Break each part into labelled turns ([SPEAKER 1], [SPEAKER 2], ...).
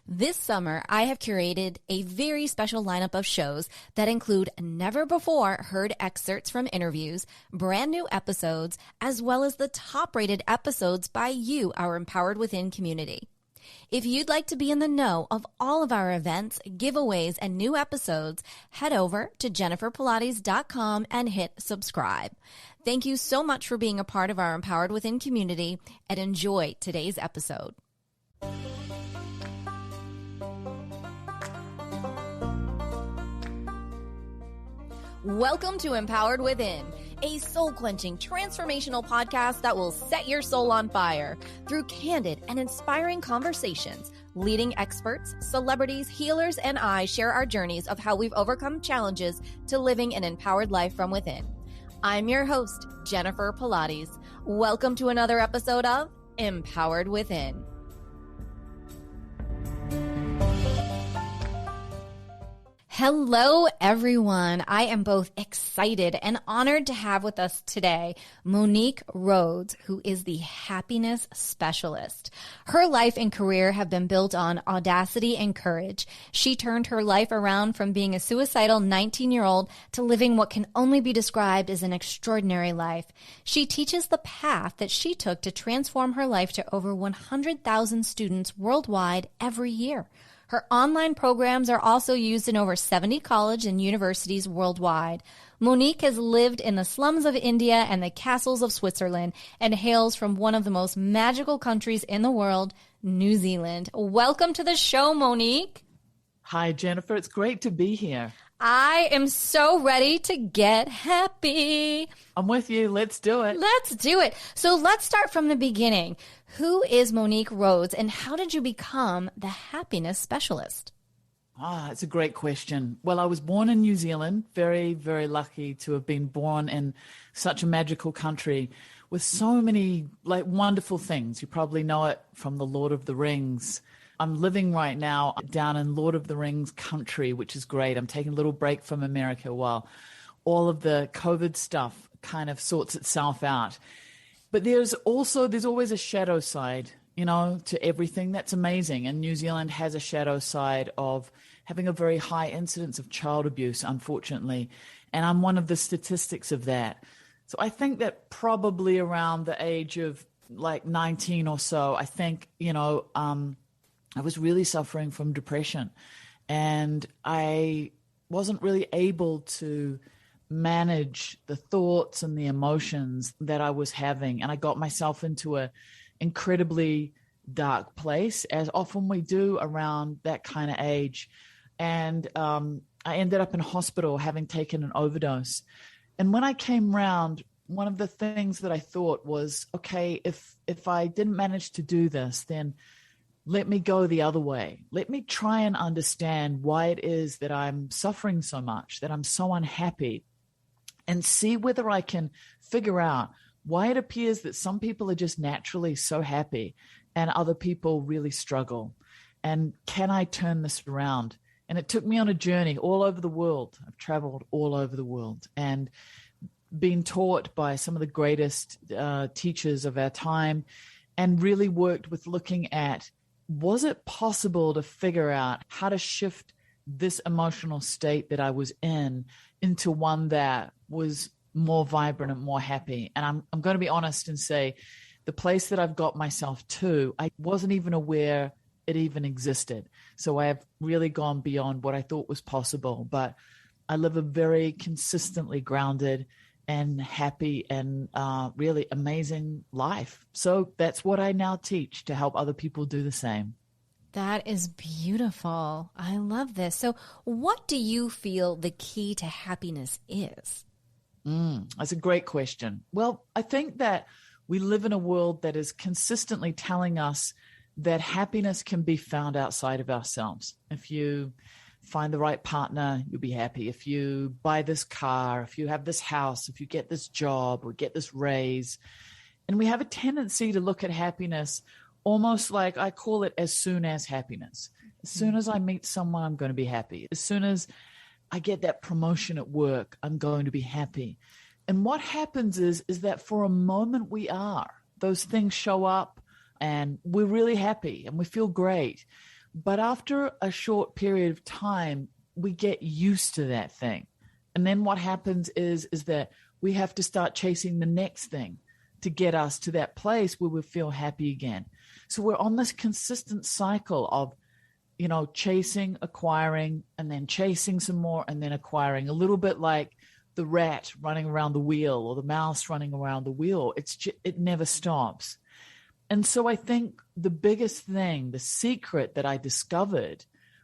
[SPEAKER 1] This summer, I have curated a very special lineup of shows that include never-before-heard excerpts from interviews, brand new episodes, as well as the top-rated episodes by you, our Empowered Within community. If you'd like to be in the know of all of our events, giveaways, and new episodes, head over to jenniferpilates.com and hit subscribe. Thank you so much for being a part of our Empowered Within community, and enjoy today's episode. Welcome to Empowered Within, a soul-quenching, transformational podcast that will set your soul on fire. Through candid and inspiring conversations, leading experts, celebrities, healers, and I share our journeys of how we've overcome challenges to living an empowered life from within. I'm your host, Jennifer Pilates. Welcome to another episode of Empowered Within. Hello, everyone. I am both excited and honored to have with us today Monique Rhodes, who is the happiness specialist. Her life and career have been built on audacity and courage. She turned her life around from being a suicidal 19-year-old to living what can only be described as an extraordinary life. She teaches the path that she took to transform her life to over 100,000 students worldwide every year. Her online programs are also used in over 70 colleges and universities worldwide. Monique has lived in the slums of India and the castles of Switzerland and hails from one of the most magical countries in the world, New Zealand. Welcome to the show, Monique.
[SPEAKER 2] Hi, Jennifer. It's great to be here.
[SPEAKER 1] I am so ready to get happy.
[SPEAKER 2] I'm with you. Let's do it.
[SPEAKER 1] Let's do it. So let's start from the beginning. Who is Monique Rhodes and how did you become the happiness specialist?
[SPEAKER 2] It's a great question. Well, I was born in New Zealand, very, very lucky to have been born in such a magical country with so many wonderful things. You probably know it from the Lord of the Rings. I'm living right now down in Lord of the Rings country, which is great. I'm taking a little break from America while all of the COVID stuff kind of sorts itself out. But there's always a shadow side, to everything. That's amazing. And New Zealand has a shadow side of having a very high incidence of child abuse, unfortunately. And I'm one of the statistics of that. So I think that probably around the age of 19 or so, I think, I was really suffering from depression, and I wasn't really able to manage the thoughts and the emotions that I was having. And I got myself into an incredibly dark place, as often we do around that kind of age. And I ended up in hospital having taken an overdose. And when I came round, one of the things that I thought was, okay, if I didn't manage to do this, then let me go the other way. Let me try and understand why it is that I'm suffering so much, that I'm so unhappy, and see whether I can figure out why it appears that some people are just naturally so happy and other people really struggle. And can I turn this around? And it took me on a journey all over the world. I've traveled all over the world and been taught by some of the greatest teachers of our time, and really worked with looking at, was it possible to figure out how to shift this emotional state that I was in into one that was more vibrant and more happy? And I'm going to be honest and say the place that I've got myself to, I wasn't even aware it even existed. So I have really gone beyond what I thought was possible. But I live a very consistently grounded and happy and really amazing life. So that's what I now teach to help other people do the same.
[SPEAKER 1] That is beautiful. I love this. So what do you feel the key to happiness is?
[SPEAKER 2] That's a great question. Well, I think that we live in a world that is consistently telling us that happiness can be found outside of ourselves. If you find the right partner, you'll be happy. If you buy this car, if you have this house, if you get this job or get this raise. And we have a tendency to look at happiness almost like, I call it as soon as happiness. As soon as I meet someone, I'm going to be happy. As soon as I get that promotion at work, I'm going to be happy. And what happens is that for a moment we are. Those things show up and we're really happy and we feel great. But after a short period of time, we get used to that thing. And then what happens is that we have to start chasing the next thing to get us to that place where we feel happy again. So we're on this consistent cycle of, chasing, acquiring, and then chasing some more, and then acquiring, a little bit like the rat running around the wheel or the mouse running around the wheel. It never stops. And so I think the biggest thing, the secret that I discovered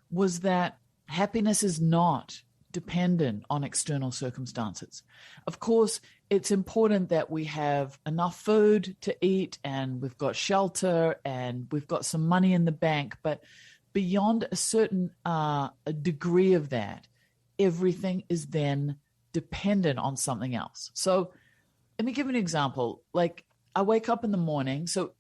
[SPEAKER 2] was that happiness is not dependent on external circumstances. Of course, it's important that we have enough food to eat and we've got shelter and we've got some money in the bank. But beyond a certain a degree of that, everything is then dependent on something else. So let me give you an example. Like I wake up in the morning. So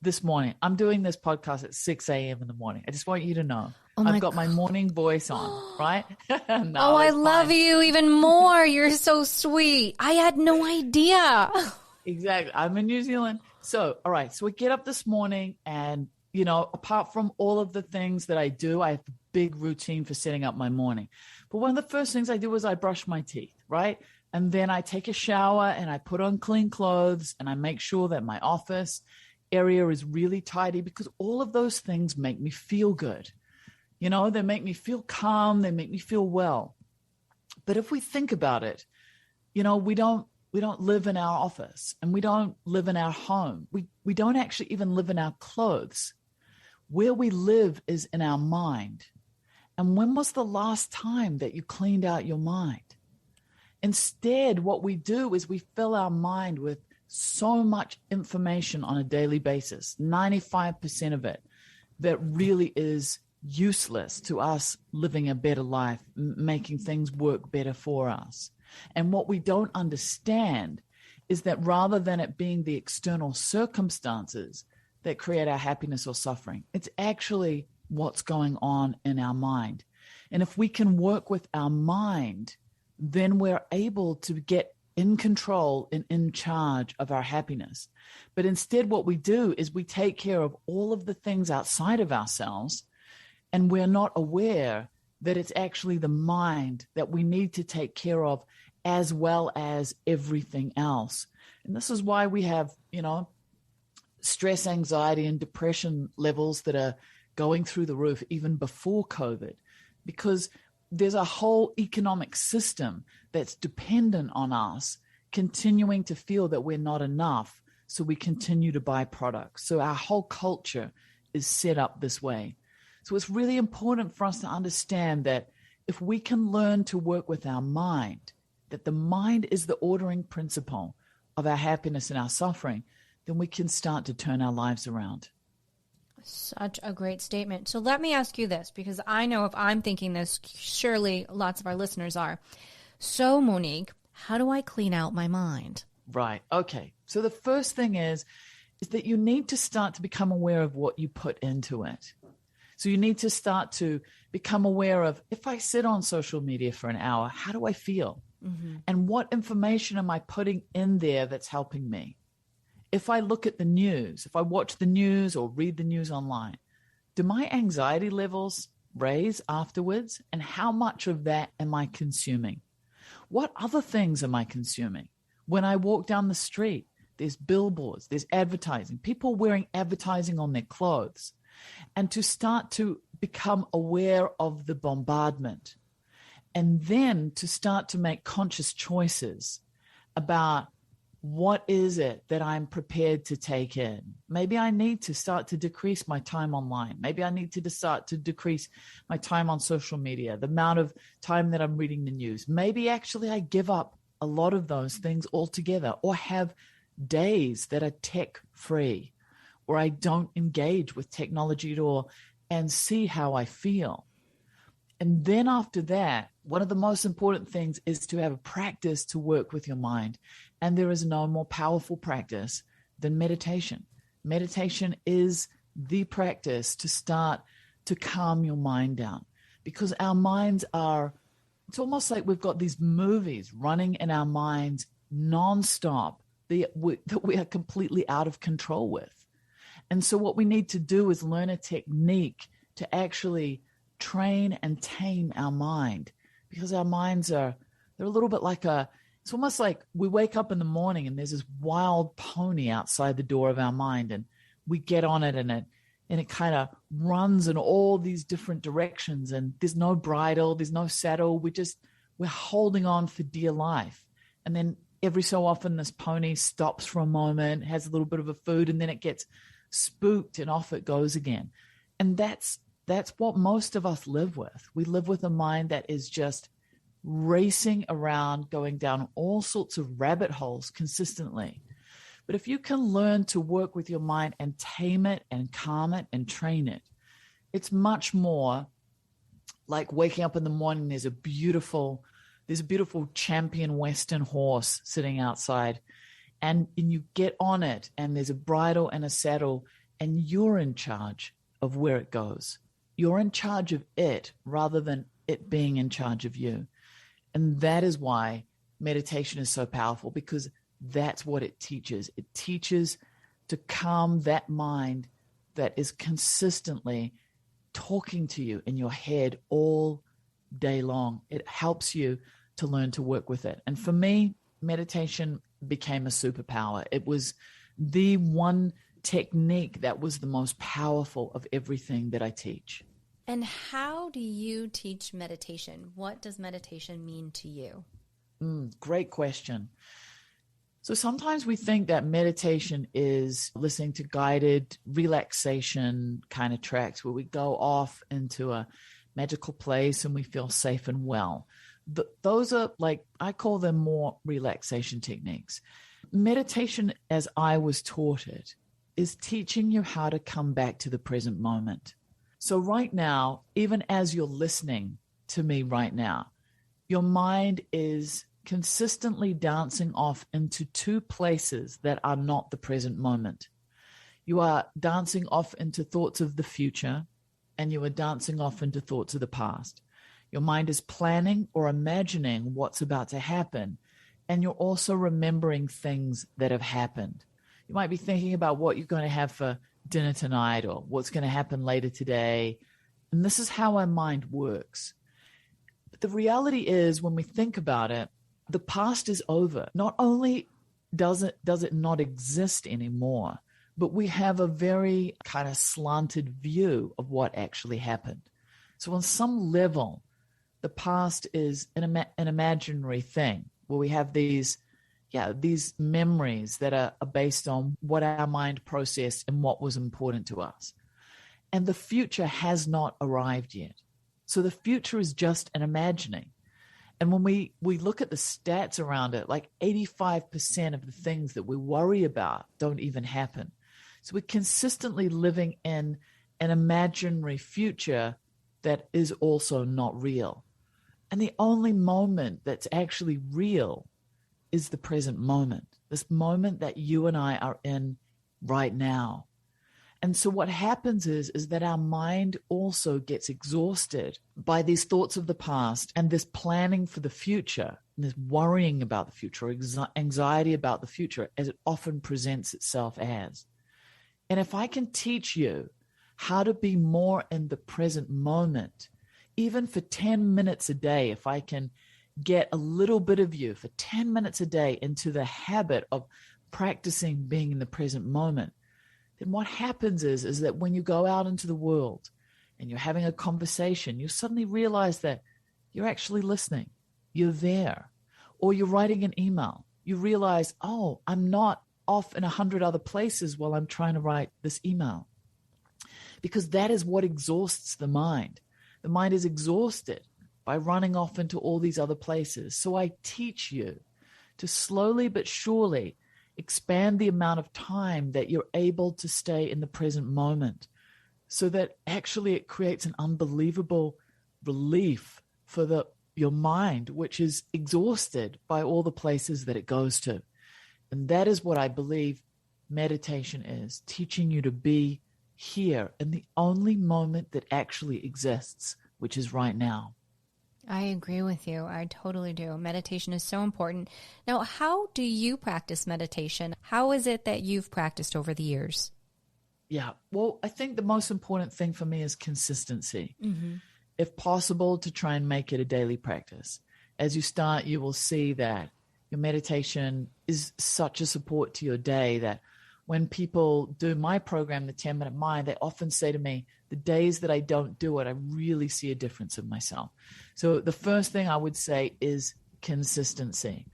[SPEAKER 2] this morning, I'm doing this podcast at 6 a.m. in the morning. I just want you to know. I've got my morning voice on, right? No,
[SPEAKER 1] I love you even more. You're so sweet. I had no idea.
[SPEAKER 2] Exactly. I'm in New Zealand. So, all right. So we get up this morning and, apart from all of the things that I do, I have a big routine for setting up my morning. But one of the first things I do is I brush my teeth, right? And then I take a shower and I put on clean clothes and I make sure that my office area is really tidy because all of those things make me feel good. They make me feel calm. They make me feel well. But if we think about it, we don't live in our office and we don't live in our home. We don't actually even live in our clothes. Where we live is in our mind. And when was the last time that you cleaned out your mind? Instead, what we do is we fill our mind with so much information on a daily basis, 95% of it, that really is useless to us living a better life, making things work better for us. And what we don't understand is that rather than it being the external circumstances that create our happiness or suffering, it's actually what's going on in our mind. And if we can work with our mind, then we're able to get in control and in charge of our happiness. But instead, what we do is we take care of all of the things outside of ourselves, and we're not aware that it's actually the mind that we need to take care of as well as everything else. And this is why we have, stress, anxiety, and depression levels that are going through the roof even before COVID, because there's a whole economic system that's dependent on us continuing to feel that we're not enough, so we continue to buy products. So our whole culture is set up this way. So it's really important for us to understand that if we can learn to work with our mind, that the mind is the ordering principle of our happiness and our suffering, then we can start to turn our lives around.
[SPEAKER 1] Such a great statement. So let me ask you this, because I know if I'm thinking this, surely lots of our listeners are. So Monique, how do I clean out my mind?
[SPEAKER 2] Right. Okay. So the first thing is that you need to start to become aware of what you put into it. So you need to start to become aware of, if I sit on social media for an hour, how do I feel? Mm-hmm. And what information am I putting in there that's helping me? If I look at the news, if I watch the news or read the news online, do my anxiety levels raise afterwards? And how much of that am I consuming? What other things am I consuming? When I walk down the street, there's billboards, there's advertising, people wearing advertising on their clothes. And to start to become aware of the bombardment, and then to start to make conscious choices about what is it that I'm prepared to take in. Maybe I need to start to decrease my time online. Maybe I need to start to decrease my time on social media, the amount of time that I'm reading the news. Maybe actually I give up a lot of those things altogether, or have days that are tech free, or I don't engage with technology at all, and see how I feel. And then after that, one of the most important things is to have a practice to work with your mind. And there is no more powerful practice than meditation. Meditation is the practice to start to calm your mind down, because our minds are, it's almost like we've got these movies running in our minds nonstop that we are completely out of control with. And so what we need to do is learn a technique to actually train and tame our mind, because our minds they're a little bit like it's almost like we wake up in the morning and there's this wild pony outside the door of our mind, and we get on it and it kind of runs in all these different directions, and there's no bridle, there's no saddle. We're holding on for dear life. And then every so often this pony stops for a moment, has a little bit of a food, and then it gets spooked and off it goes again. And that's what most of us live with. We live with a mind that is just racing around, going down all sorts of rabbit holes consistently. But if you can learn to work with your mind and tame it and calm it and train it, it's much more like waking up in the morning. There's a beautiful champion Western horse sitting outside, and you get on it, and there's a bridle and a saddle, and you're in charge of where it goes. You're in charge of it rather than it being in charge of you. And that is why meditation is so powerful, because that's what it teaches. It teaches to calm that mind that is consistently talking to you in your head all day long. It helps you to learn to work with it. And for me, meditation became a superpower. It was the one technique that was the most powerful of everything that I teach.
[SPEAKER 1] And how do you teach meditation? What does meditation mean to you?
[SPEAKER 2] Great question. So sometimes we think that meditation is listening to guided relaxation kind of tracks where we go off into a magical place and we feel safe and well. Those are I call them more relaxation techniques. Meditation, as I was taught it, is teaching you how to come back to the present moment. So right now, even as you're listening to me right now, your mind is consistently dancing off into two places that are not the present moment. You are dancing off into thoughts of the future, and you are dancing off into thoughts of the past. Your mind is planning or imagining what's about to happen, and you're also remembering things that have happened. You might be thinking about what you're going to have for dinner tonight or what's going to happen later today. And this is how our mind works. But the reality is, when we think about it, the past is over. Not only does it not exist anymore, but we have a very kind of slanted view of what actually happened. So on some level, the past is an imaginary thing where we have these memories that are based on what our mind processed and what was important to us. And the future has not arrived yet. So the future is just an imagining. And when we look at the stats around it, 85% of the things that we worry about don't even happen. So we're consistently living in an imaginary future that is also not real. And the only moment that's actually real is the present moment, this moment that you and I are in right now. And so what happens is that our mind also gets exhausted by these thoughts of the past and this planning for the future, and this worrying about the future, anxiety about the future, as it often presents itself as. And if I can teach you how to be more in the present moment, even for 10 minutes a day, if I can get a little bit of you for 10 minutes a day into the habit of practicing being in the present moment, then what happens is that when you go out into the world and you're having a conversation, you suddenly realize that you're actually listening. You're there. Or you're writing an email. You realize, oh, I'm not off in 100 other places while I'm trying to write this email. Because that is what exhausts the mind. The mind is exhausted by running off into all these other places. So I teach you to slowly but surely expand the amount of time that you're able to stay in the present moment, so that actually it creates an unbelievable relief for your mind, which is exhausted by all the places that it goes to. And that is what I believe meditation is, teaching you to be here in the only moment that actually exists, which is right now.
[SPEAKER 1] I agree with you. I totally do. Meditation is so important. Now, how do you practice meditation? How is it that you've practiced over the years?
[SPEAKER 2] Yeah. Well, I think the most important thing for me is consistency.
[SPEAKER 1] Mm-hmm.
[SPEAKER 2] If possible, to try and make it a daily practice. As you start, you will see that your meditation is such a support to your day that when people do my program, the 10-minute mind, they often say to me, the days that I don't do it, I really see a difference in myself. So the first thing I would say is consistency.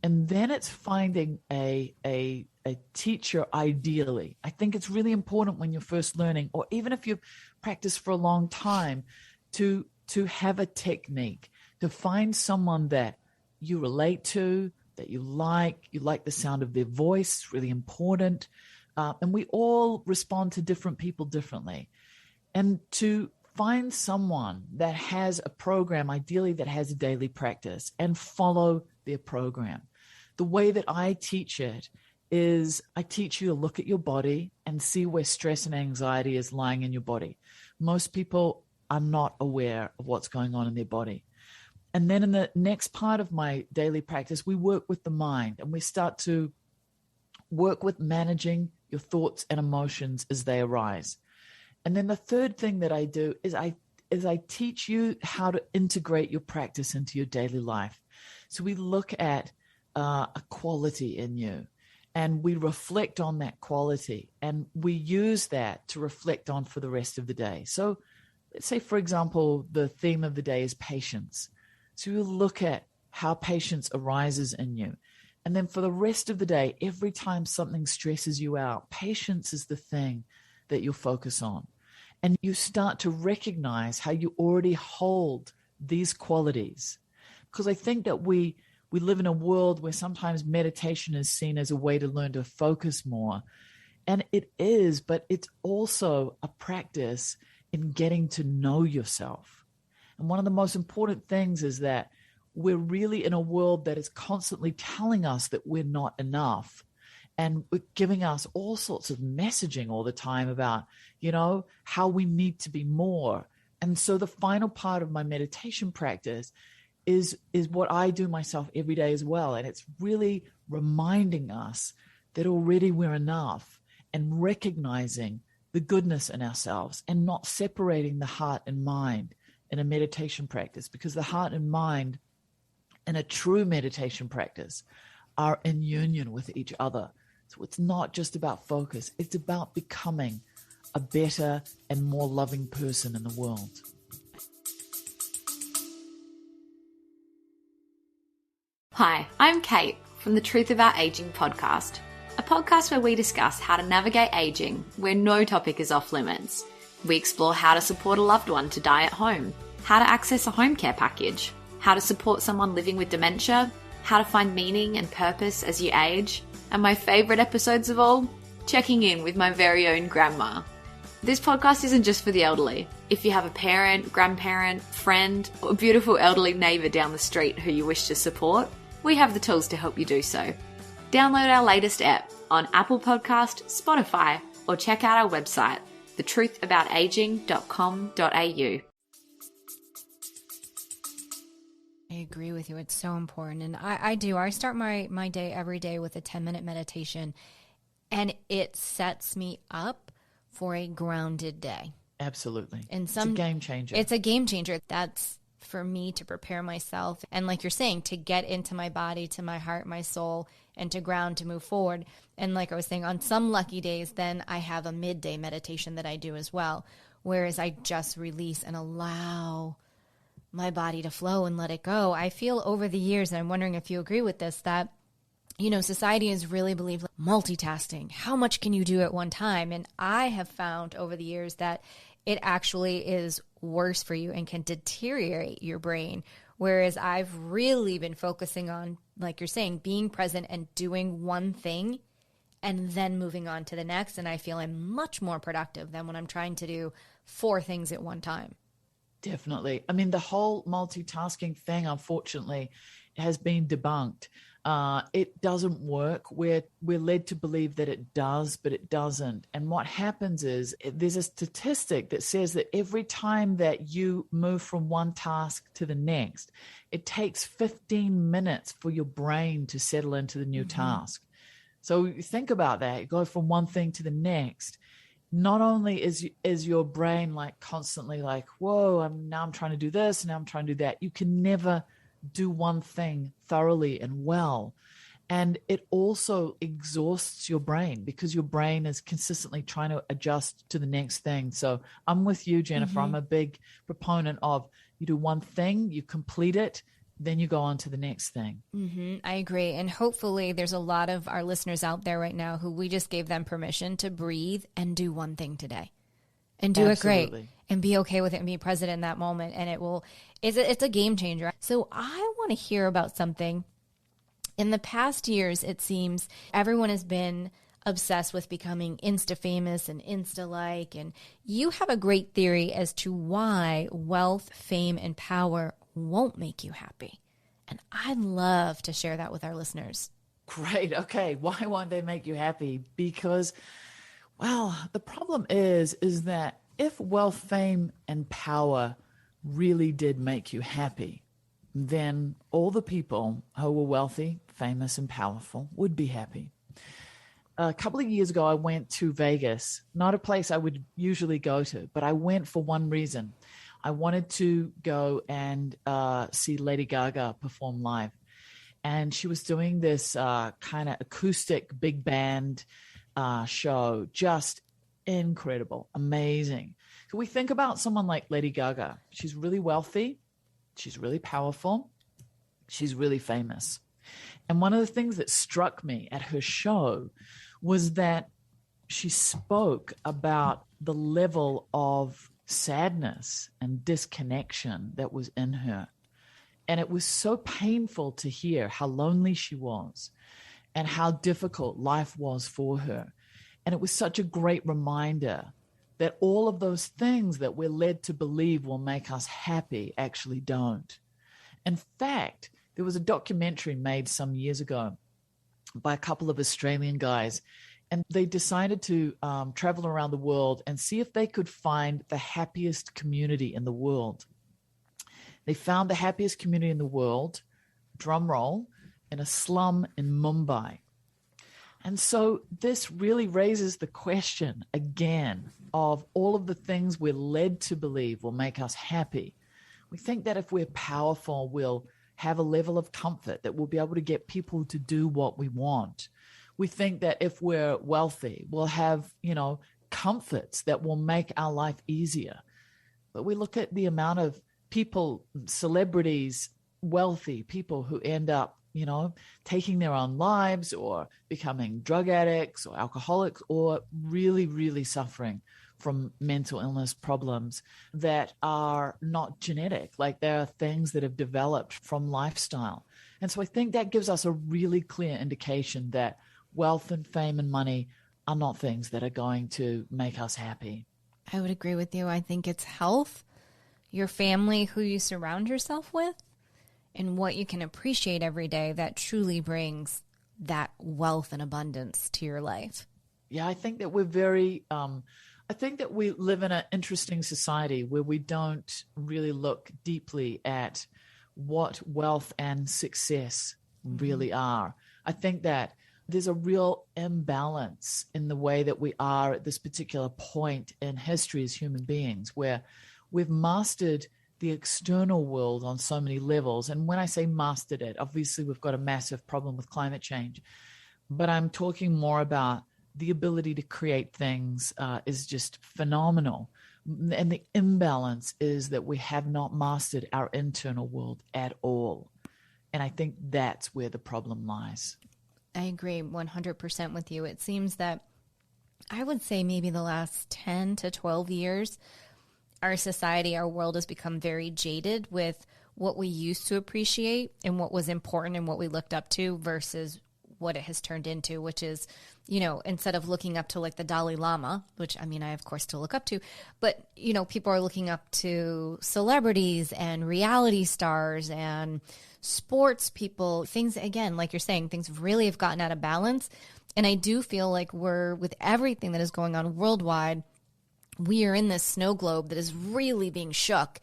[SPEAKER 2] And then it's finding a teacher, ideally. I think it's really important when you're first learning, or even if you've practiced for a long time, to have a technique, to find someone that you relate to, that you like the sound of their voice. It's really important. And we all respond to different people differently. And to find someone that has a program, ideally that has a daily practice, and follow their program. The way that I teach it is I teach you to look at your body and see where stress and anxiety is lying in your body. Most people are not aware of what's going on in their body. And then in the next part of my daily practice, we work with the mind, and we start to work with managing your thoughts and emotions as they arise. And then the third thing that I do is I teach you how to integrate your practice into your daily life. So we look at a quality in you, and we reflect on that quality, and we use that to reflect on for the rest of the day. So let's say, for example, the theme of the day is patience. So you look at how patience arises in you. And then for the rest of the day, every time something stresses you out, patience is the thing that you'll focus on. And you start to recognize how you already hold these qualities. Because I think that we live in a world where sometimes meditation is seen as a way to learn to focus more. And it is, but it's also a practice in getting to know yourself. And one of the most important things is that we're really in a world that is constantly telling us that we're not enough, and giving us all sorts of messaging all the time about, how we need to be more. And so the final part of my meditation practice is what I do myself every day as well. And it's really reminding us that already we're enough, and recognizing the goodness in ourselves, and not separating the heart and mind in a meditation practice, because the heart and mind in a true meditation practice are in union with each other. So it's not just about focus. It's about becoming a better and more loving person in the world.
[SPEAKER 3] Hi, I'm Kate from the Truth About Aging podcast, a podcast where we discuss how to navigate aging where no topic is off limits. We explore how to support a loved one to die at home, how to access a home care package, how to support someone living with dementia, how to find meaning and purpose as you age, and my favourite episodes of all, checking in with my very own grandma. This podcast isn't just for the elderly. If you have a parent, grandparent, friend, or beautiful elderly neighbour down the street who you wish to support, we have the tools to help you do so. Download our latest app on Apple Podcast, Spotify, or check out our website, thetruthaboutaging.com.au.
[SPEAKER 1] I agree with you. It's so important. And I start my day every day with a 10-minute meditation, and it sets me up for a grounded day.
[SPEAKER 2] Absolutely. It's a game changer.
[SPEAKER 1] It's a game changer. That's for me to prepare myself. And like you're saying, to get into my body, to my heart, my soul, and to ground, to move forward. And like I was saying, on some lucky days, then I have a midday meditation that I do as well, whereas I just release and allow my body to flow and let it go. I feel over the years, and I'm wondering if you agree with this, that society has really believed multitasking. How much can you do at one time? And I have found over the years that it actually is worse for you and can deteriorate your brain. Whereas I've really been focusing on, like you're saying, being present and doing one thing and then moving on to the next. And I feel I'm much more productive than when I'm trying to do 4 things at one time.
[SPEAKER 2] Definitely. I mean, the whole multitasking thing, unfortunately, has been debunked. It doesn't work. We're led to believe that it does, but it doesn't. And what happens is there's a statistic that says that every time that you move from one task to the next, it takes 15 minutes for your brain to settle into the new task. So you think about that. You go from one thing to the next. not only is your brain like constantly like, whoa, I'm trying to do this, now I'm trying to do that. You can never do one thing thoroughly and well. And it also exhausts your brain because your brain is consistently trying to adjust to the next thing. So I'm with you, Jennifer. I'm a big proponent of you do one thing, you complete it, then you go on to the next thing.
[SPEAKER 1] I agree. And hopefully there's a lot of our listeners out there right now who we just gave them permission to breathe and do one thing today and do it great and be okay with it and be present in that moment. And it's a game changer. So I want to hear about something. In the past years, it seems everyone has been obsessed with becoming Insta famous and Insta like. And you have a great theory as to why wealth, fame, and power won't make you happy. And I'd love to share that with our listeners.
[SPEAKER 2] Great. Okay. Why won't they make you happy? Because, well, the problem is that if wealth, fame, and power really did make you happy, then all the people who were wealthy, famous, and powerful would be happy. A couple of years ago, I went to Vegas, not a place I would usually go to, but I went for one reason. I wanted to go and see Lady Gaga perform live. And she was doing this kind of acoustic big band show, just incredible, amazing. So we think about someone like Lady Gaga. She's really wealthy. She's really powerful. She's really famous. And one of the things that struck me at her show was that she spoke about the level of sadness and disconnection that was in her. And it was so painful to hear how lonely she was and how difficult life was for her. And it was such a great reminder that all of those things that we're led to believe will make us happy actually don't. In fact, there was a documentary made some years ago by a couple of Australian guys, and they decided to travel around the world and see if they could find the happiest community in the world. They found the happiest community in the world, drum roll, in a slum in Mumbai. And so this really raises the question again of all of the things we're led to believe will make us happy. We think that if we're powerful, we'll have a level of comfort, that we'll be able to get people to do what we want. We think that if we're wealthy, we'll have, comforts that will make our life easier. But we look at the amount of people, celebrities, wealthy people who end up, taking their own lives or becoming drug addicts or alcoholics or really, really suffering from mental illness problems that are not genetic. Like there are things that have developed from lifestyle. And so I think that gives us a really clear indication that wealth and fame and money are not things that are going to make us happy.
[SPEAKER 1] I would agree with you. I think it's health, your family, who you surround yourself with, and what you can appreciate every day that truly brings that wealth and abundance to your life.
[SPEAKER 2] Yeah, I think that I think that we live in an interesting society where we don't really look deeply at what wealth and success really are. I think that there's a real imbalance in the way that we are at this particular point in history as human beings, where we've mastered the external world on so many levels. And when I say mastered it, obviously we've got a massive problem with climate change, but I'm talking more about the ability to create things is just phenomenal. And the imbalance is that we have not mastered our internal world at all. And I think that's where the problem lies.
[SPEAKER 1] I agree 100% with you. It seems that I would say maybe the last 10 to 12 years, our society, our world has become very jaded with what we used to appreciate and what was important and what we looked up to versus what it has turned into, which is, instead of looking up to like the Dalai Lama, which I of course still look up to, but, people are looking up to celebrities and reality stars and sports people, things, again, like you're saying, things really have gotten out of balance. And I do feel like with everything that is going on worldwide, we are in this snow globe that is really being shook.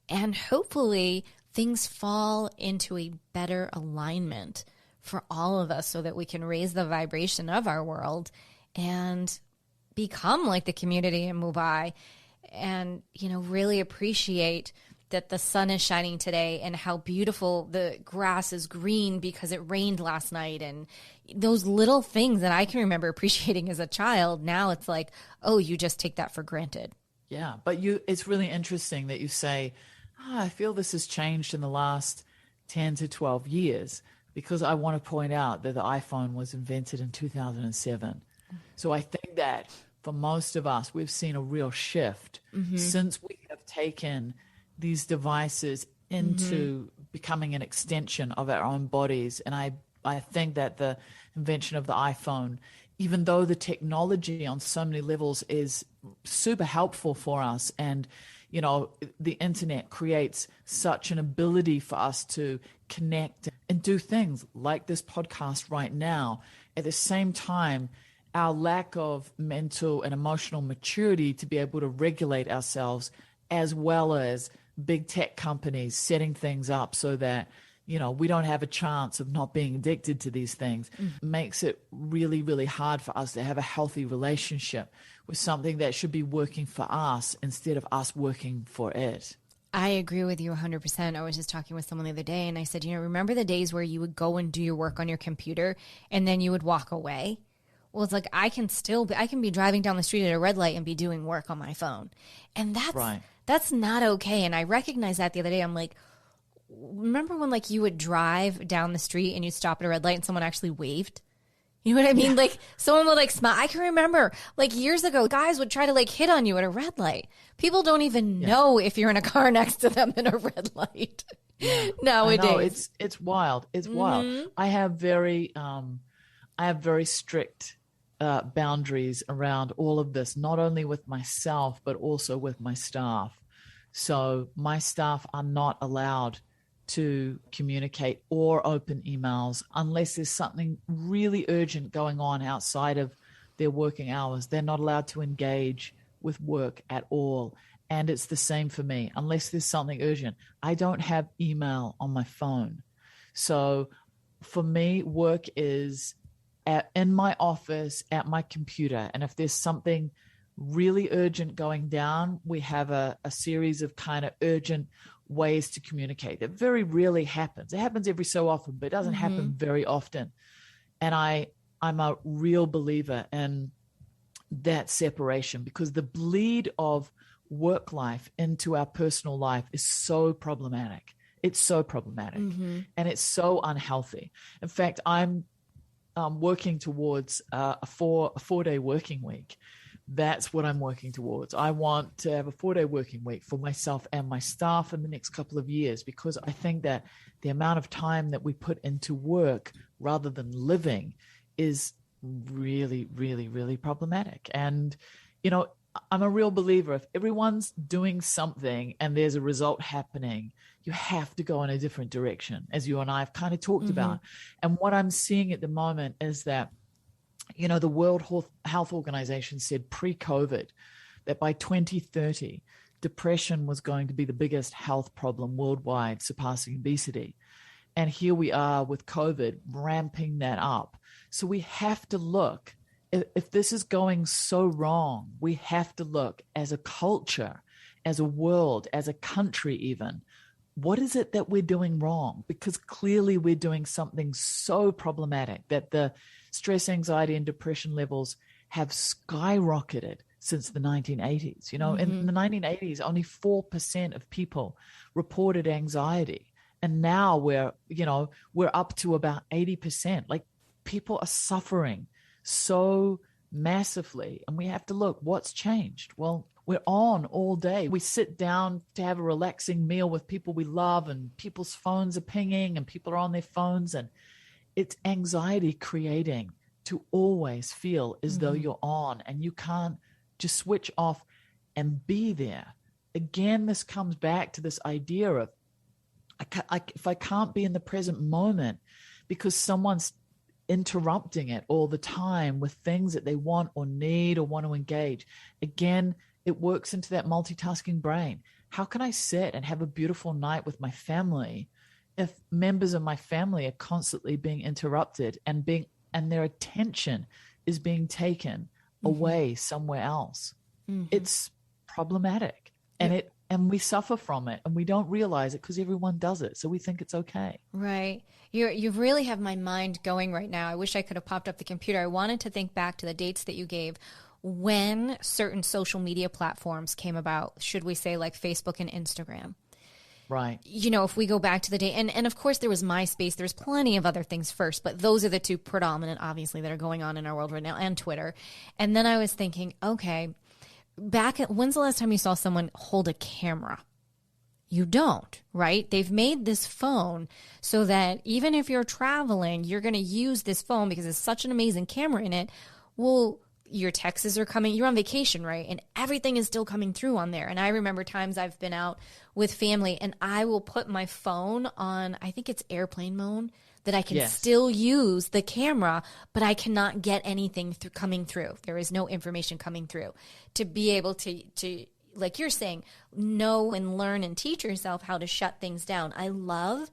[SPEAKER 1] And hopefully things fall into a better alignment for all of us so that we can raise the vibration of our world and become like the community in Mumbai and, really appreciate that the sun is shining today and how beautiful the grass is green because it rained last night. And those little things that I can remember appreciating as a child, now it's like, oh, you just take that for granted.
[SPEAKER 2] Yeah, but it's really interesting that you say, I feel this has changed in the last 10 to 12 years, because I want to point out that the iPhone was invented in 2007. So I think that for most of us, we've seen a real shift since we have taken these devices into becoming an extension of our own bodies. And I think that the invention of the iPhone, even though the technology on so many levels is super helpful for us, and the internet creates such an ability for us to connect and do things like this podcast right now. At the same time, our lack of mental and emotional maturity to be able to regulate ourselves, as well as big tech companies setting things up so that, we don't have a chance of not being addicted to these things, makes it really, really hard for us to have a healthy relationship with something that should be working for us instead of us working for it.
[SPEAKER 1] I agree with you 100%. I was just talking with someone the other day and I said, remember the days where you would go and do your work on your computer and then you would walk away? Well, it's like I can be driving down the street at a red light and be doing work on my phone. And that's not okay. And I recognized that the other day. I'm like, remember when you would drive down the street and you stop at a red light and someone actually waved? You know what I mean? Yeah. Like someone would smile. I can remember years ago, guys would try to hit on you at a red light. People don't even know if you're in a car next to them in a red light nowadays.
[SPEAKER 2] It's wild. It's wild. I have very strict boundaries around all of this, not only with myself, but also with my staff. So my staff are not allowed to communicate or open emails unless there's something really urgent going on outside of their working hours. They're not allowed to engage with work at all. And it's the same for me. Unless there's something urgent, I don't have email on my phone. So for me, work is in my office, at my computer. And if there's something really urgent going down, we have a series of kind of urgent ways to communicate. That very rarely happens. It happens every so often, but it doesn't happen very often. And I'm a real believer in that separation, because the bleed of work life into our personal life is so problematic. It's so problematic and it's so unhealthy. In fact, I'm working towards a four-day working week. That's what I'm working towards. I want to have a 4-day working week for myself and my staff in the next couple of years, because I think that the amount of time that we put into work rather than living is really, really, really problematic. And, I'm a real believer. If everyone's doing something and there's a result happening, you have to go in a different direction, as you and I have kind of talked about. And what I'm seeing at the moment is that, the World Health Organization said pre-COVID that by 2030, depression was going to be the biggest health problem worldwide, surpassing obesity. And here we are with COVID ramping that up. So we have to look, if this is going so wrong, we have to look as a culture, as a world, as a country even, what is it that we're doing wrong? Because clearly we're doing something so problematic that the stress, anxiety, and depression levels have skyrocketed since the 1980s. In the 1980s, only 4% of people reported anxiety. And now we're up to about 80%. People are suffering so massively. And we have to look, what's changed? Well, we're on all day. We sit down to have a relaxing meal with people we love, and people's phones are pinging and people are on their phones. And it's anxiety creating to always feel as though you're on and you can't just switch off and be there. Again, this comes back to this idea of if I can't be in the present moment because someone's interrupting it all the time with things that they want or need or want to engage, again, it works into that multitasking brain. How can I sit and have a beautiful night with my family if members of my family are constantly being interrupted and their attention is being taken away somewhere else. It's problematic, and we suffer from it, and we don't realize it because everyone does it. So we think it's okay.
[SPEAKER 1] Right. You really have my mind going right now. I wish I could have popped up the computer. I wanted to think back to the dates that you gave when certain social media platforms came about, should we say like Facebook and Instagram.
[SPEAKER 2] Right.
[SPEAKER 1] You know, if we go back to the day, and of course there was MySpace, there's plenty of other things first, but those are the two predominant, obviously, that are going on in our world right now, and Twitter. And then I was thinking, okay, when's the last time you saw someone hold a camera? You don't, right? They've made this phone so that even if you're traveling, you're going to use this phone because it's such an amazing camera in it. Well, your texts are coming, you're on vacation, right? And everything is still coming through on there. And I remember times I've been out with family and I will put my phone on, I think it's airplane mode, that I can still use the camera, but I cannot get anything coming through. There is no information coming through to be able to, like you're saying, know and learn and teach yourself how to shut things down. I love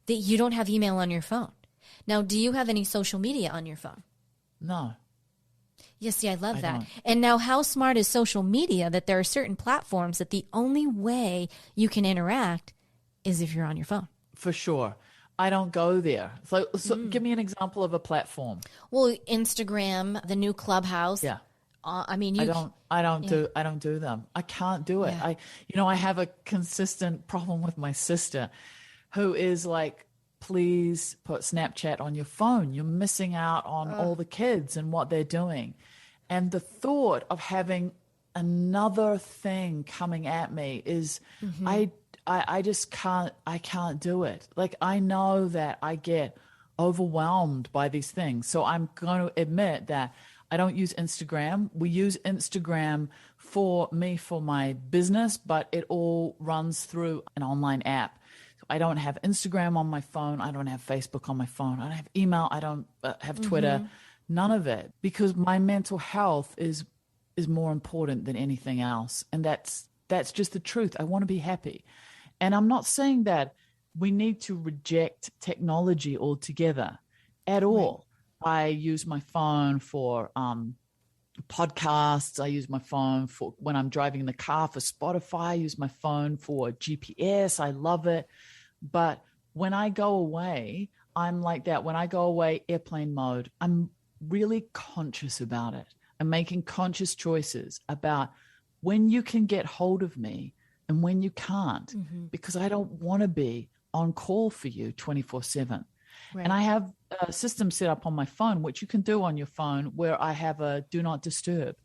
[SPEAKER 1] that you don't have email on your phone. Now, do you have any social media on your phone?
[SPEAKER 2] No.
[SPEAKER 1] Yes, see, I love that.
[SPEAKER 2] Don't.
[SPEAKER 1] And now how smart is social media that there are certain platforms that the only way you can interact is if you're on your phone?
[SPEAKER 2] For sure. I don't go there. So give me an example of a platform.
[SPEAKER 1] Well, Instagram, the new Clubhouse.
[SPEAKER 2] Yeah.
[SPEAKER 1] I mean,
[SPEAKER 2] I don't do them. I can't do it.
[SPEAKER 1] Yeah.
[SPEAKER 2] I have a consistent problem with my sister who is like, please put Snapchat on your phone. You're missing out on all the kids and what they're doing. And the thought of having another thing coming at me is, I just can't do it. Like, I know that I get overwhelmed by these things. So I'm going to admit that I don't use Instagram. We use Instagram for my business, but it all runs through an online app. So I don't have Instagram on my phone. I don't have Facebook on my phone. I don't have email. I don't have Twitter. None of it, because my mental health is more important than anything else. And that's just the truth. I want to be happy. And I'm not saying that we need to reject technology altogether at all. Right. I use my phone for podcasts. I use my phone for when I'm driving in the car for Spotify. I use my phone for GPS. I love it. But when I go away, I'm like that. When I go away, airplane mode, I'm really conscious about it. I'm making conscious choices about when you can get hold of me and when you can't, because I don't want to be on call for you 24/7. Right. And I have a system set up on my phone, which you can do on your phone, where I have a do not disturb,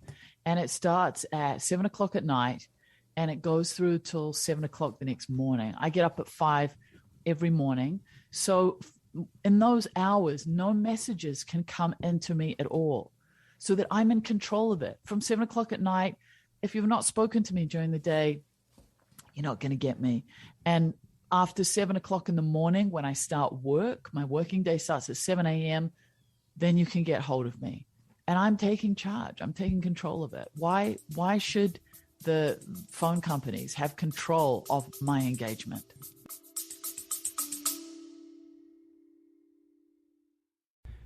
[SPEAKER 2] and it starts at 7:00 at night and it goes through till 7:00 the next morning. I get up at 5 every morning. So in those hours, no messages can come into me at all, so that I'm in control of it. From 7:00 at night, if you've not spoken to me during the day, you're not going to get me. And after 7:00 in the morning, when I start work, my working day starts at 7 a.m., then you can get hold of me. And I'm taking charge. I'm taking control of it. Why should the phone companies have control of my engagement?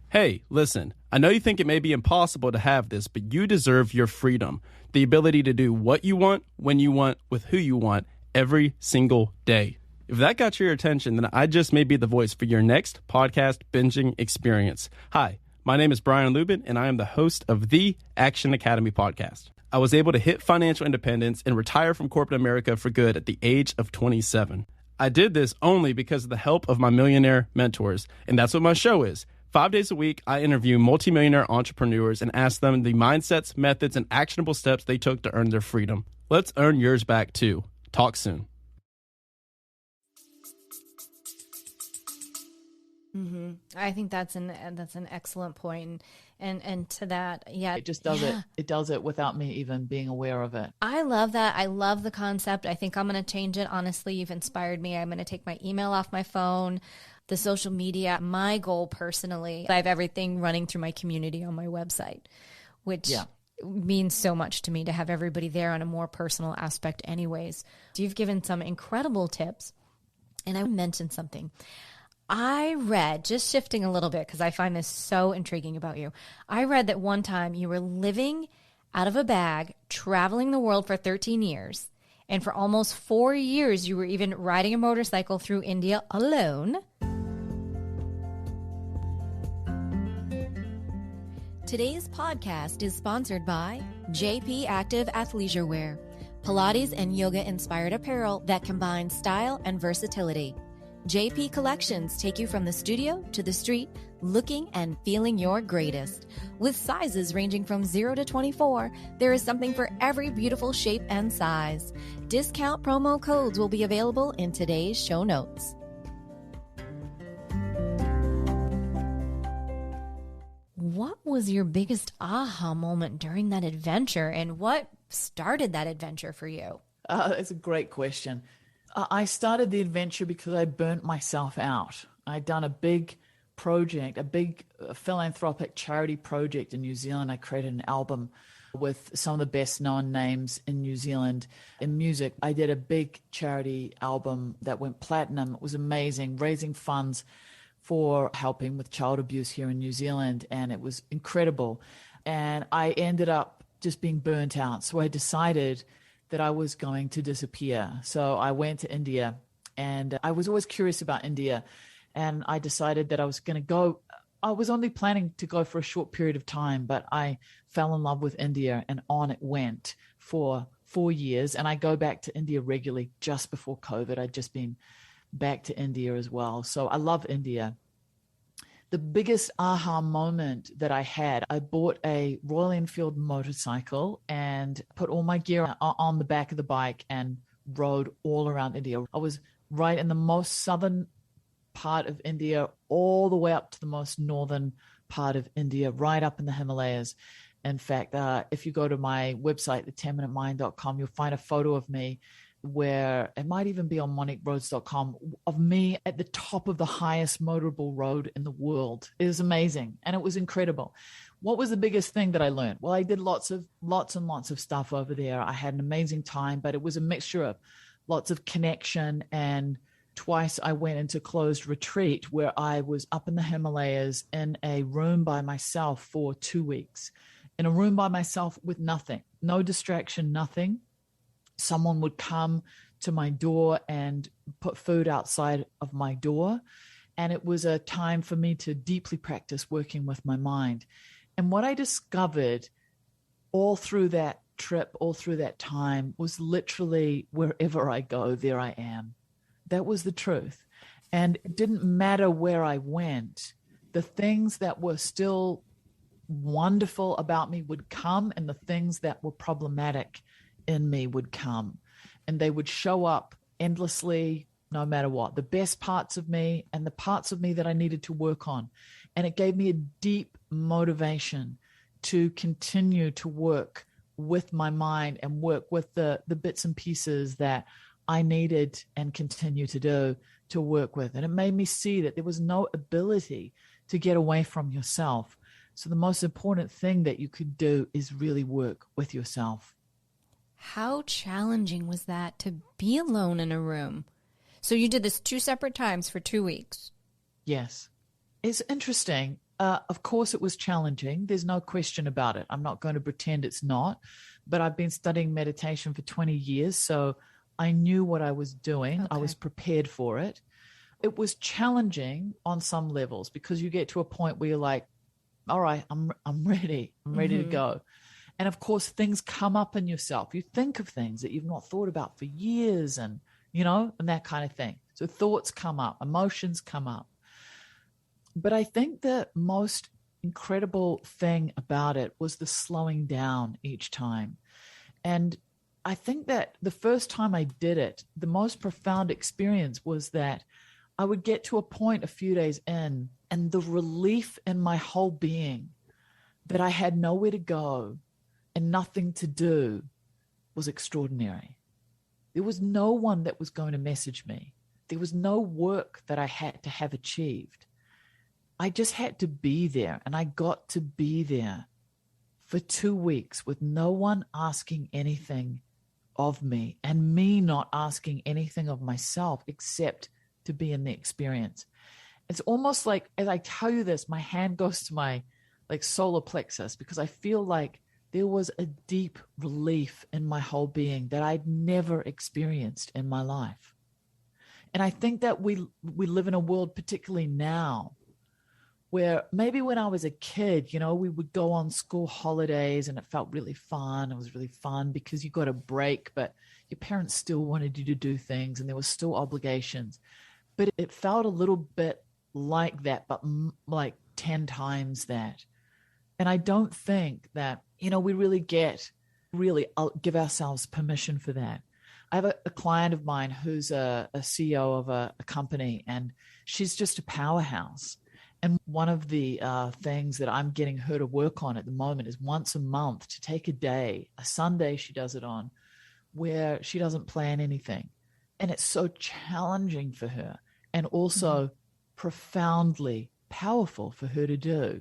[SPEAKER 4] Hey, listen, I know you think it may be impossible to have this, but you deserve your freedom. The ability to do what you want, when you want, with who you want, every single day. If that got your attention, then I just may be the voice for your next podcast binging experience. Hi, my name is Brian Lubin, and I am the host of the Action Academy podcast. I was able to hit financial independence and retire from corporate America for good at the age of 27. I did this only because of the help of my millionaire mentors, and that's what my show is. 5 days a week, I interview multimillionaire entrepreneurs and ask them the mindsets, methods, and actionable steps they took to earn their freedom. Let's earn yours back too. Talk soon.
[SPEAKER 1] I think that's an excellent point. And to that,
[SPEAKER 2] it just does it. It does it without me even being aware of it.
[SPEAKER 1] I love that. I love the concept. I think I'm going to change it. Honestly, you've inspired me. I'm going to take my email off my phone, the social media. My goal personally, I have everything running through my community on my website, which means so much to me to have everybody there on a more personal aspect anyways. You've given some incredible tips, and I mentioned something. I read, just shifting a little bit because I find this so intriguing about you. I read that one time you were living out of a bag, traveling the world for 13 years. And for almost 4 years, you were even riding a motorcycle through India alone. Today's podcast is sponsored by JP Active Athleisure Wear, Pilates and yoga-inspired apparel that combines style and versatility. JP Collections take you from the studio to the street, looking and feeling your greatest. With sizes ranging from 0 to 24, there is something for every beautiful shape and size. Discount promo codes will be available in today's show notes. What was your biggest aha moment during that adventure, and what started that adventure for you?
[SPEAKER 2] That's a great question. I started the adventure because I burnt myself out. I'd done a big project, a big philanthropic charity project in New Zealand. I created an album with some of the best known names in New Zealand in music. I did a big charity album that went platinum. It was amazing, raising funds for helping with child abuse here in New Zealand, and it was incredible. And I ended up just being burnt out. So I decided that I was going to disappear. So I went to India, and I was always curious about India. And I decided that I was going to go. I was only planning to go for a short period of time, but I fell in love with India, and on it went for 4 years. And I go back to India regularly. Just before COVID, I'd just been back to India as well. So I love India. The biggest aha moment that I had, I bought a Royal Enfield motorcycle and put all my gear on the back of the bike and rode all around India. I was right in the most southern part of India, all the way up to the most northern part of India, right up in the Himalayas. In fact, if you go to my website, the10minutemind.com, you'll find a photo of me where it might even be on MoniqueRhodes.com of me at the top of the highest motorable road in the world. It was amazing. And it was incredible. What was the biggest thing that I learned? Well, I did lots and lots of stuff over there. I had an amazing time, but it was a mixture of lots of connection. And twice I went into closed retreat where I was up in the Himalayas in a room by myself for 2 weeks, in a room by myself with nothing, no distraction, nothing. Someone would come to my door and put food outside of my door. And it was a time for me to deeply practice working with my mind. And what I discovered all through that trip, all through that time, was literally wherever I go, there I am. That was the truth. And it didn't matter where I went. The things that were still wonderful about me would come, and the things that were problematic in me would come, and they would show up endlessly, no matter what, the best parts of me and the parts of me that I needed to work on. And it gave me a deep motivation to continue to work with my mind and work with the bits and pieces that I needed and continue to do to work with. And it made me see that there was no ability to get away from yourself. So the most important thing that you could do is really work with yourself.
[SPEAKER 1] How challenging was that to be alone in a room? So you did this 2 separate times for 2 weeks.
[SPEAKER 2] Yes. It's interesting. Of course, it was challenging. There's no question about it. I'm not going to pretend it's not. But I've been studying meditation for 20 years, so I knew what I was doing. Okay. I was prepared for it. It was challenging on some levels because you get to a point where you're like, all right, I'm ready. I'm ready to go. And of course, things come up in yourself. You think of things that you've not thought about for years and that kind of thing. So thoughts come up, emotions come up. But I think the most incredible thing about it was the slowing down each time. And I think that the first time I did it, the most profound experience was that I would get to a point a few days in, and the relief in my whole being that I had nowhere to go and nothing to do was extraordinary. There was no one that was going to message me. There was no work that I had to have achieved. I just had to be there, and I got to be there for 2 weeks with no one asking anything of me and me not asking anything of myself except to be in the experience. It's almost like, as I tell you this, my hand goes to my solar plexus because I feel like there was a deep relief in my whole being that I'd never experienced in my life. And I think that we live in a world, particularly now, where maybe when I was a kid, you know, we would go on school holidays and it felt really fun. It was really fun because you got a break, but your parents still wanted you to do things and there were still obligations. But it felt a little bit like that, but like 10 times that. And I don't think that, you know, we really give ourselves permission for that. I have a client of mine who's a CEO of a company, and she's just a powerhouse. And one of the things that I'm getting her to work on at the moment is once a month to take a day, a Sunday she does it on, where she doesn't plan anything. And it's so challenging for her and also profoundly powerful for her to do,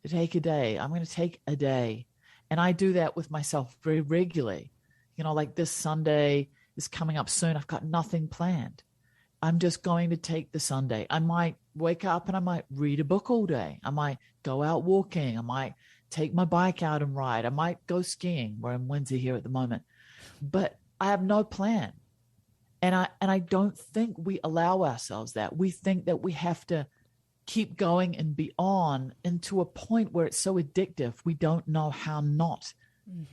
[SPEAKER 2] to take a day. I'm going to take a day. And I do that with myself very regularly. You know, like this Sunday is coming up soon. I've got nothing planned. I'm just going to take the Sunday. I might wake up and I might read a book all day. I might go out walking. I might take my bike out and ride. I might go skiing. We're in Windsor here at the moment. But I have no plan. And I don't think we allow ourselves that. We think that we have to keep going and be on into a point where it's so addictive, we don't know how not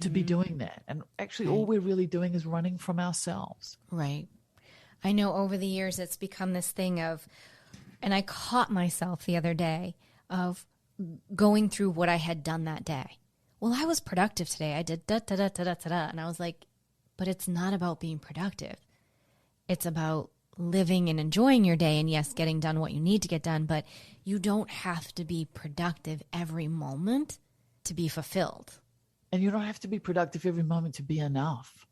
[SPEAKER 2] to be doing that. And actually all we're really doing is running from ourselves.
[SPEAKER 1] Right. I know over the years it's become this thing of, and I caught myself the other day of going through what I had done that day. Well, I was productive today. I did da-da-da-da-da-da. And I was like, but it's not about being productive. It's about living and enjoying your day. And yes, getting done what you need to get done, but you don't have to be productive every moment to be fulfilled.
[SPEAKER 2] And you don't have to be productive every moment to be enough.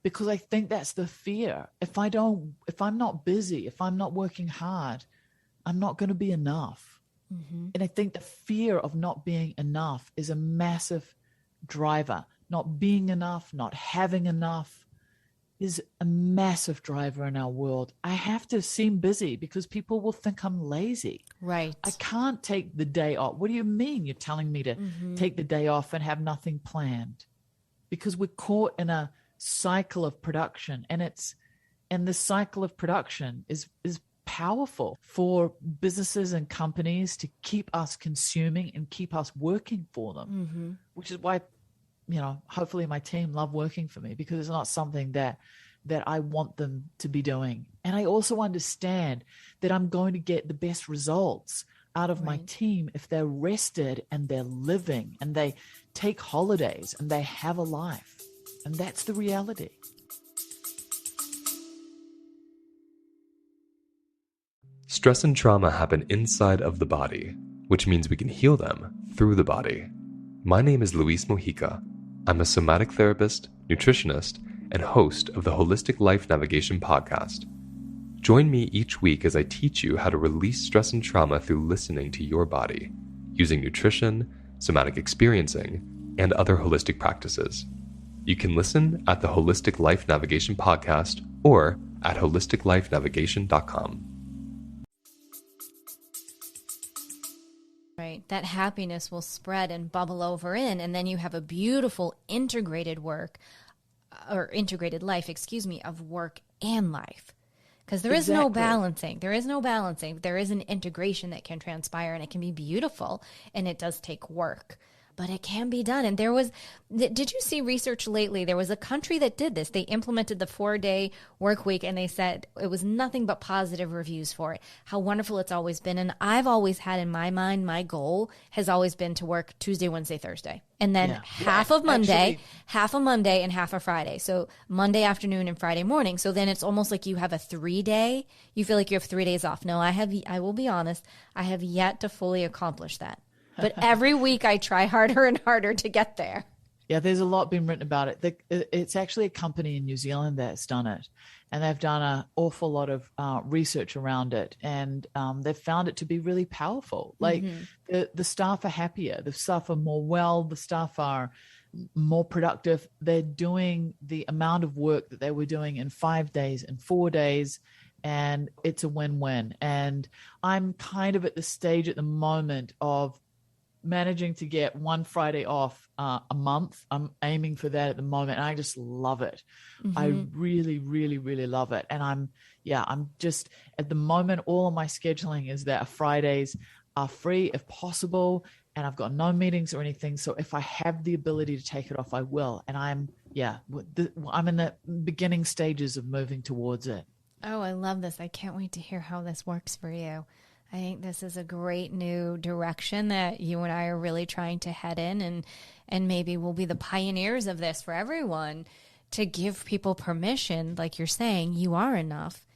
[SPEAKER 2] Because I think that's the fear. If I'm not busy, if I'm not working hard, I'm not going to be enough. And I think the fear of not being enough is a massive driver. Not being enough, not having enough is a massive driver in our world. I have to seem busy because people will think I'm lazy.
[SPEAKER 1] Right.
[SPEAKER 2] I can't take the day off. What do you mean you're telling me to take the day off and have nothing planned? Because we're caught in a cycle of production, and the cycle of production is powerful for businesses and companies to keep us consuming and keep us working for them, which is why, you know, hopefully my team love working for me, because it's not something that I want them to be doing. And I also understand that I'm going to get the best results out of my team if they're rested and they're living and they take holidays and they have a life. And that's the reality.
[SPEAKER 5] Stress and trauma happen inside of the body, which means we can heal them through the body. My name is Luis Mojica. I'm a somatic therapist, nutritionist, and host of the Holistic Life Navigation podcast. Join me each week as I teach you how to release stress and trauma through listening to your body, using nutrition, somatic experiencing, and other holistic practices. You can listen at the Holistic Life Navigation podcast or at holisticlifenavigation.com.
[SPEAKER 1] Right. That happiness will spread and bubble over in, and then you have a beautiful integrated life, of work and life. Because there is no balancing. There is no balancing. There is an integration that can transpire, and it can be beautiful, and it does take work. But it can be done. And did you see research lately? There was a country that did this. They implemented the 4-day work week, and they said it was nothing but positive reviews for it, how wonderful it's always been. And I've always had in my mind, my goal has always been to work Tuesday, Wednesday, Thursday. And then half of Monday, and half of Friday. So Monday afternoon and Friday morning. So then it's almost like you have a 3-day. You feel like you have 3 days off. No, I will be honest, I have yet to fully accomplish that. But every week I try harder and harder to get there.
[SPEAKER 2] Yeah, there's a lot been written about it. It's actually a company in New Zealand that's done it. And they've done an awful lot of research around it. And they've found it to be really powerful. Like the staff are happier. The staff are more well. The staff are more productive. They're doing the amount of work that they were doing in 5 days and 4 days. And it's a win-win. And I'm kind of at the stage at the moment of managing to get one Friday off a month. I'm aiming for that at the moment. And I just love it.
[SPEAKER 1] Mm-hmm.
[SPEAKER 2] I really, really, really love it. And I'm just at the moment, all of my scheduling is that Fridays are free if possible. And I've got no meetings or anything. So if I have the ability to take it off, I will. And I'm in the beginning stages of moving towards it.
[SPEAKER 1] Oh, I love this. I can't wait to hear how this works for you. I think this is a great new direction that you and I are really trying to head in, and maybe we'll be the pioneers of this for everyone, to give people permission, like you're saying, you are enough.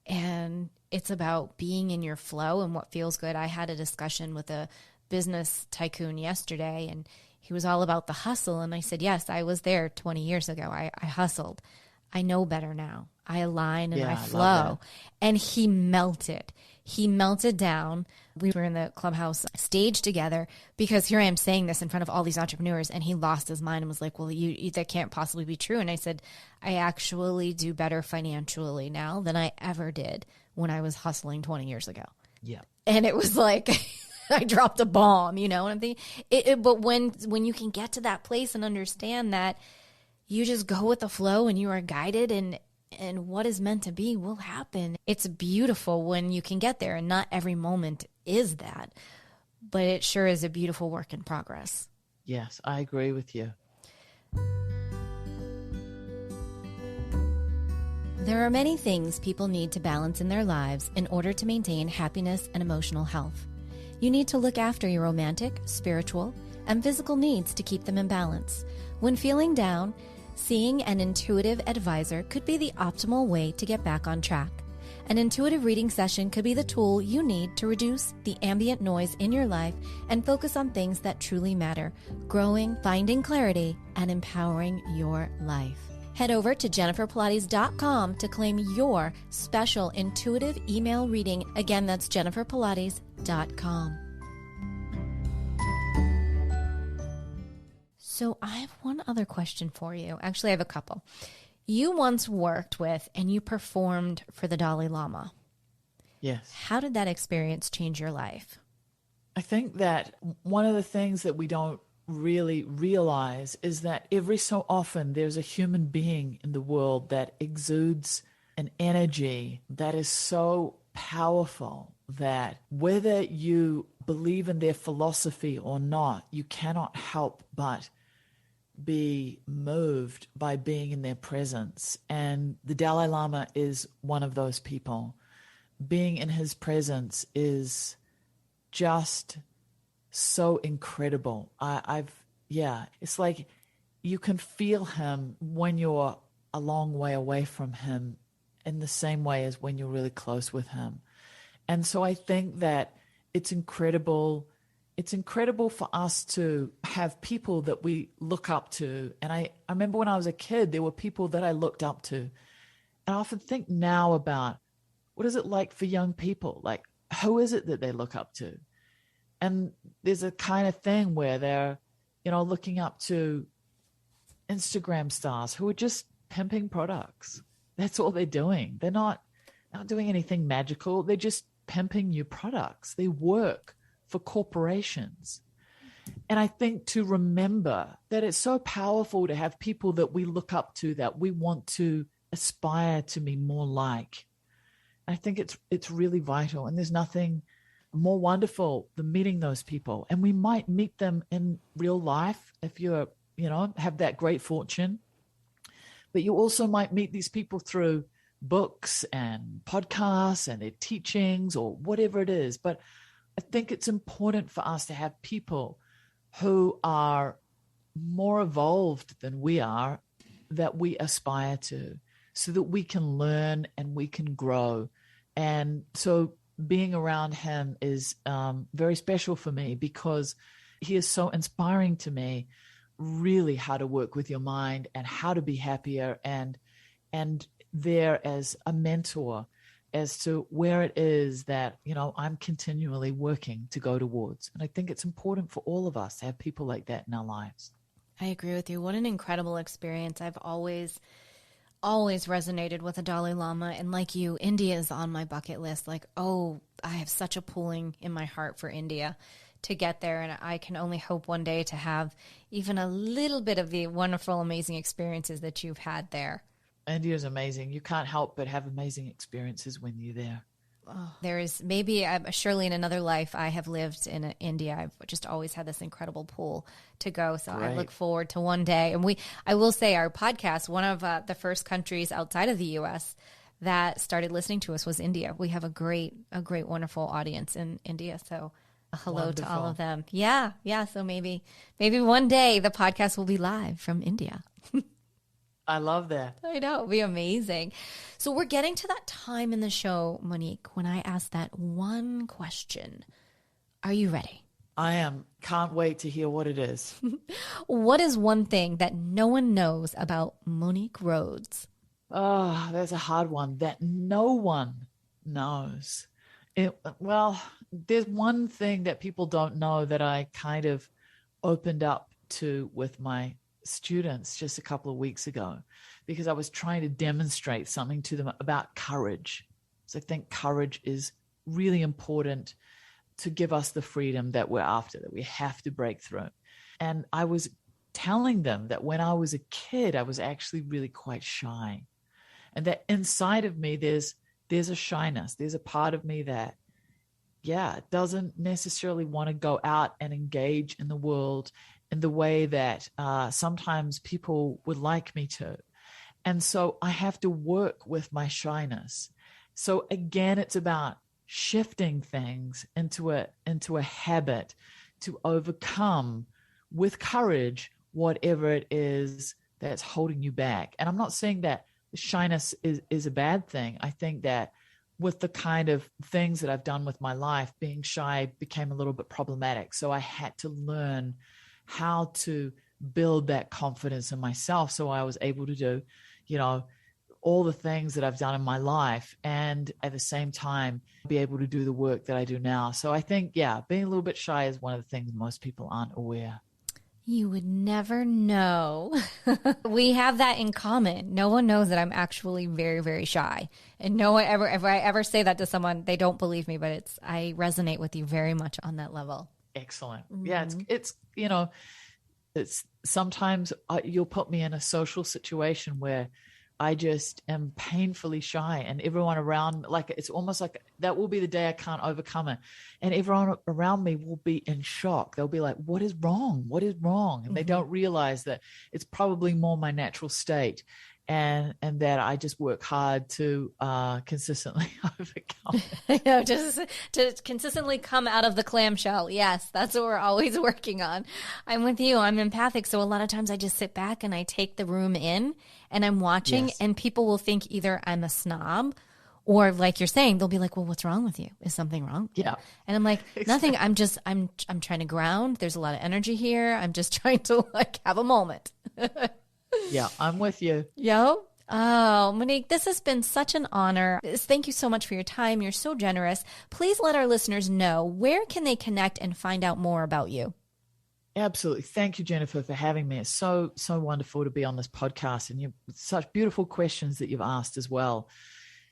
[SPEAKER 1] And it's about being in your flow and what feels good. I had a discussion with a business tycoon yesterday, and he was all about the hustle. And I said, yes, I was there 20 years ago. I hustled. I know better now. I align and I flow. And he melted. He melted down. We were in the Clubhouse stage together, because here I am saying this in front of all these entrepreneurs, and he lost his mind and was like, well, you that can't possibly be true. And I said, I actually do better financially now than I ever did when I was hustling 20 years ago.
[SPEAKER 2] Yeah.
[SPEAKER 1] And it was like, I dropped a bomb, and I'm thinking, but when you can get to that place and understand that you just go with the flow and you are guided, and what is meant to be will happen. It's beautiful when you can get there, and not every moment is that, but it sure is a beautiful work in progress.
[SPEAKER 2] Yes, I agree with you.
[SPEAKER 1] There are many things people need to balance in their lives in order to maintain happiness and emotional health. You need to look after your romantic, spiritual, and physical needs to keep them in balance. When feeling down, seeing an intuitive advisor could be the optimal way to get back on track. An intuitive reading session could be the tool you need to reduce the ambient noise in your life and focus on things that truly matter, growing, finding clarity, and empowering your life. Head over to jenniferpilates.com to claim your special intuitive email reading. Again, that's jenniferpilates.com. So I have one other question for you. Actually, I have a couple. You once worked with and you performed for the Dalai Lama.
[SPEAKER 2] Yes.
[SPEAKER 1] How did that experience change your life?
[SPEAKER 2] I think that one of the things that we don't really realize is that every so often there's a human being in the world that exudes an energy that is so powerful that whether you believe in their philosophy or not, you cannot help but be moved by being in their presence. And the Dalai Lama is one of those people. Being in his presence is just so incredible. It's like you can feel him when you're a long way away from him in the same way as when you're really close with him. And so I think that it's incredible. It's incredible for us to have people that we look up to. And I remember when I was a kid, there were people that I looked up to. And I often think now about what is it like for young people? Like, who is it that they look up to? And there's a kind of thing where they're, looking up to Instagram stars who are just pimping products. That's all they're doing. They're not doing anything magical. They're just pimping new products. They work for corporations. And I think to remember that it's so powerful to have people that we look up to, that we want to aspire to be more like. I think it's really vital. And there's nothing more wonderful than meeting those people. And we might meet them in real life if you're, have that great fortune. But you also might meet these people through books and podcasts and their teachings or whatever it is. But I think it's important for us to have people who are more evolved than we are, that we aspire to, so that we can learn and we can grow. And so being around him is very special for me, because he is so inspiring to me, really how to work with your mind and how to be happier, and there as a mentor as to where it is that, I'm continually working to go towards. And I think it's important for all of us to have people like that in our lives.
[SPEAKER 1] I agree with you. What an incredible experience. I've always resonated with the Dalai Lama. And like you, India is on my bucket list. Like, I have such a pulling in my heart for India to get there. And I can only hope one day to have even a little bit of the wonderful, amazing experiences that you've had there.
[SPEAKER 2] India is amazing. You can't help but have amazing experiences when you're there.
[SPEAKER 1] There is maybe, surely in another life, I have lived in India. I've just always had this incredible pull to go. So I look forward to one day. And I will say our podcast, one of the first countries outside of the U.S. that started listening to us was India. We have a great, wonderful audience in India. So hello to all of them. Yeah. So maybe one day the podcast will be live from India.
[SPEAKER 2] I love that.
[SPEAKER 1] I know. It'll be amazing. So we're getting to that time in the show, Monique, when I ask that one question. Are you ready?
[SPEAKER 2] I am. Can't wait to hear what it is.
[SPEAKER 1] What is one thing that no one knows about Monique Rhodes?
[SPEAKER 2] Oh, that's a hard one that no one knows. Well, there's one thing that people don't know that I kind of opened up to with my students just a couple of weeks ago, because I was trying to demonstrate something to them about courage. So I think courage is really important to give us the freedom that we're after, that we have to break through. And I was telling them that when I was a kid, I was actually really quite shy. And that inside of me, there's a shyness. There's a part of me that, doesn't necessarily want to go out and engage in the world in the way that sometimes people would like me to. And so I have to work with my shyness. So again, it's about shifting things into a habit to overcome with courage whatever it is that's holding you back. And I'm not saying that shyness is a bad thing. I think that with the kind of things that I've done with my life, being shy became a little bit problematic. So I had to learn how to build that confidence in myself. So I was able to do, all the things that I've done in my life, and at the same time, be able to do the work that I do now. So I think, being a little bit shy is one of the things most people aren't aware.
[SPEAKER 1] You would never know. We have that in common. No one knows that I'm actually very, very shy. And no one ever, if I ever say that to someone, they don't believe me, but I resonate with you very much on that level.
[SPEAKER 2] Excellent. Yeah, it's it's sometimes you'll put me in a social situation where I just am painfully shy, and everyone around, like, it's almost like that will be the day I can't overcome it. And everyone around me will be in shock. They'll be like, what is wrong? What is wrong? And they don't realize that it's probably more my natural state. And that I just work hard to consistently overcome it.
[SPEAKER 1] Just to consistently come out of the clamshell. Yes, that's what we're always working on. I'm with you. I'm empathic. So a lot of times I just sit back and I take the room in and I'm watching, and people will think either I'm a snob or, like you're saying, they'll be like, well, what's wrong with you? Is something wrong?
[SPEAKER 2] Yeah.
[SPEAKER 1] And I'm like, nothing. I'm trying to ground. There's a lot of energy here. I'm just trying to have a moment.
[SPEAKER 2] Yeah, I'm with you.
[SPEAKER 1] Yo. Oh, Monique, this has been such an honor. Thank you so much for your time. You're so generous. Please let our listeners know, where can they connect and find out more about you?
[SPEAKER 2] Absolutely. Thank you, Jennifer, for having me. It's so wonderful to be on this podcast, and you've such beautiful questions that you've asked as well.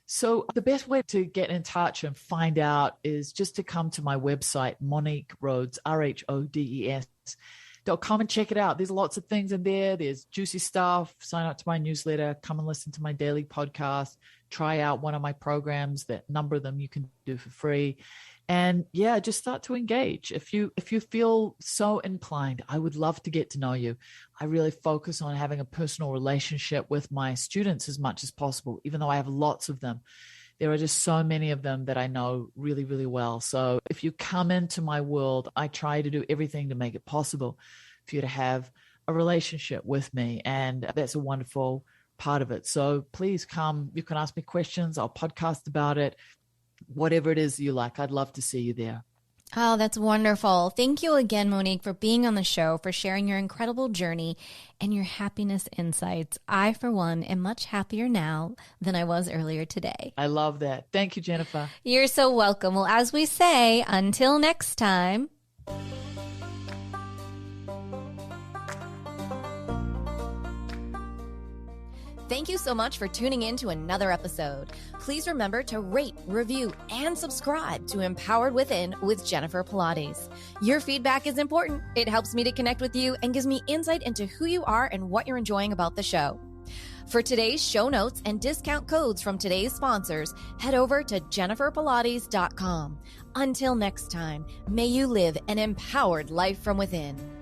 [SPEAKER 2] So the best way to get in touch and find out is just to come to my website, Monique Rhodes, RHODES.com, and check it out. There's lots of things in there. There's juicy stuff. Sign up to my newsletter. Come and listen to my daily podcast. Try out one of my programs. That number of them you can do for free. And just start to engage. If you feel so inclined, I would love to get to know you. I really focus on having a personal relationship with my students as much as possible, even though I have lots of them. There are just so many of them that I know really, really well. So if you come into my world, I try to do everything to make it possible for you to have a relationship with me. And that's a wonderful part of it. So please come. You can ask me questions. I'll podcast about it. Whatever it is you like, I'd love to see you there.
[SPEAKER 1] Oh, that's wonderful. Thank you again, Monique, for being on the show, for sharing your incredible journey and your happiness insights. I, for one, am much happier now than I was earlier today.
[SPEAKER 2] I love that. Thank you, Jennifer.
[SPEAKER 1] You're so welcome. Well, as we say, until next time. Thank you so much for tuning in to another episode. Please remember to rate, review, and subscribe to Empowered Within with Jennifer Pilates. Your feedback is important. It helps me to connect with you and gives me insight into who you are and what you're enjoying about the show. For today's show notes and discount codes from today's sponsors, head over to jenniferpilates.com. Until next time, may you live an empowered life from within.